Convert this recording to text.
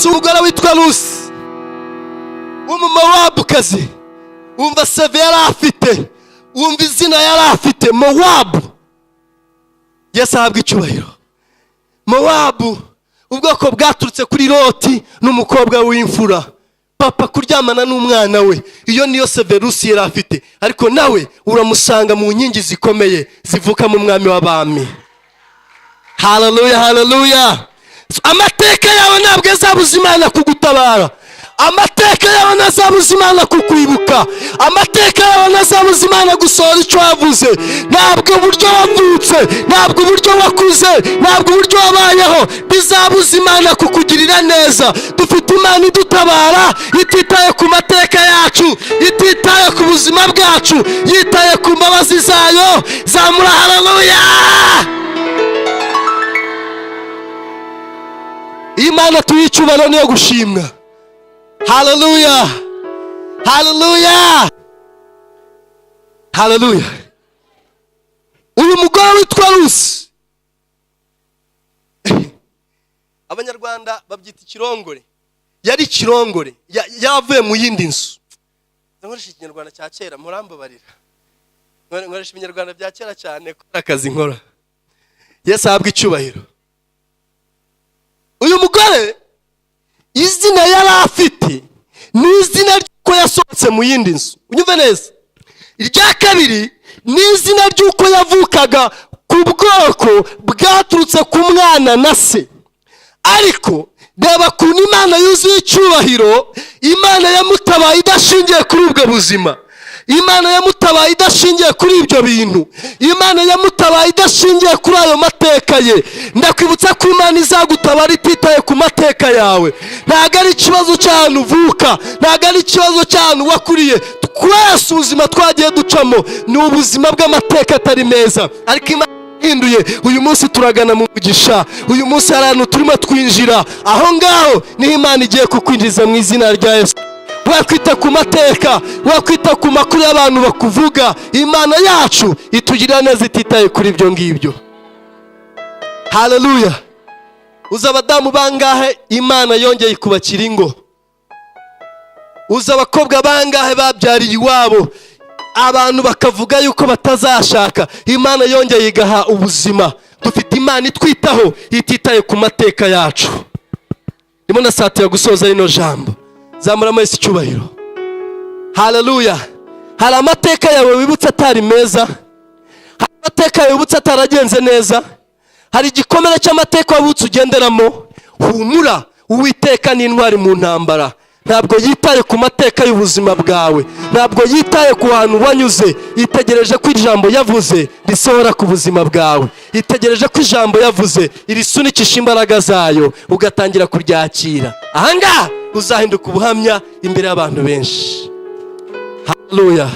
yibutse umugore witwa Rusi w'umumowabukazi. Wumva seve yari afite, wumva izina yari afite, Mowabu. Yesu ahabwa icyubahiro. Mowabu, ubwoko bwaturutse kuri Loti n'umukobwa w'imfura, papa kuryamana n'umwana we. Iyo niyo seve Rusi yari afite, ariko nawe uramusanga mu nkingi zikomeye zivuka mu mwami w'abami. Haleluya, haleluya. Amateka yawe ntabwo azabuza Imana kugutabara. Amateka yawe ntazabuza Imana kukwibuka. Amateka yawe ntazabuza Imana gusohora icyo wavuze. Ntabwo uburyo wavutse, ntabwo uburyo wakuze, ntabwo uburyo wabayeho bizabuza Imana kukugirira neza. Dufite Imana idutabara, ititaye ku mateka yacu, ititaye ku buzima bwacu, yitaye ku mbabazi zayo. Zamura haleluya. Imana tuyicubano niyo gushimwa. Haleluya, haleluya, haleluya. Uyu mugore witwa Rusi, Abanyarwanda babyita ikirongore. Yari ikirongore, yavuye mu yindi nzu. Nkoresha ikinyarwanda cya kera, murambabarira. Nkoresha ibinyarwanda bya kera cyane ko akazi nkora. Yesu ahabwa icyubahiro. Uyu mugore izina yari afite ni izina ry'uko yasohotse mu yindi nzu. Unyumve neza. Irya kabiri ni izina ry'uko yavukaga ku bwoko bwaturutse ku mwana na se. Ariko reba kuntu Imana yuzuye icyubahiro. Imana yamutabaye idashingiye kuri ubwo buzima. Imana yamutabaye idashingiye kuri ibyo bintu. Imana yamutabaye idashingiye kuri ayo mateka ye. Ndakwibutsa ko Imana izagutabara ititaye ku mateka yawe. Ntabwo ari ikibazo cy'ahantu uvuka, ntabwo ari ikibazo cy'ahantu wakuriye. Twese ubuzima twagiye ducamo ni ubuzima bw'amateka atari meza, ariko Imana hinduye. Uyu munsi turagana mu mugisha. Uyu munsi hari ahantu turimo twinjira. Aho ngaho niho Imana igiye kukwinjiza mu izina rya Yesu. Wakwita ku mateka, wakwita ku makuru y'abantu bakuvuga. Imana yacu itugirira neza ititaye kuri ibyo ngibyo. Haleluya. Uza abadamu bangahe Imana yongeye kubakira ingo? Uza abakobwa bangahe babyariye iwabo, abantu bakavuga yuko batazashaka, Imana yongeye igaha ubuzima. Dufite Imana itwitaho ititaye ku mateka yacu. Ndimo nasatira gusoza rino jambo. Zamura Yesu icyubahiro. Haleluya. Hari amateka yawe wibutse atari meza, hari amateka yawe wibutse ataragenze neza, hari igikomere cy'amateka wabutse ugenderamo. Humura, Uwiteka ni intwari mu ntambara. Ntabwo yitaye ku mateka y'ubuzima bwawe, ntabwo yitaye ku hantu wanyuze. Itegereje ko ijambo yavuze risohora ku buzima bwawe. Itegereje ko ijambo yavuze irisunikisha imbaraga zayo, ugatangira kuryakira. Ahangaha uzahinduka ubuhamya imbere y'abantu benshi. Haleluya.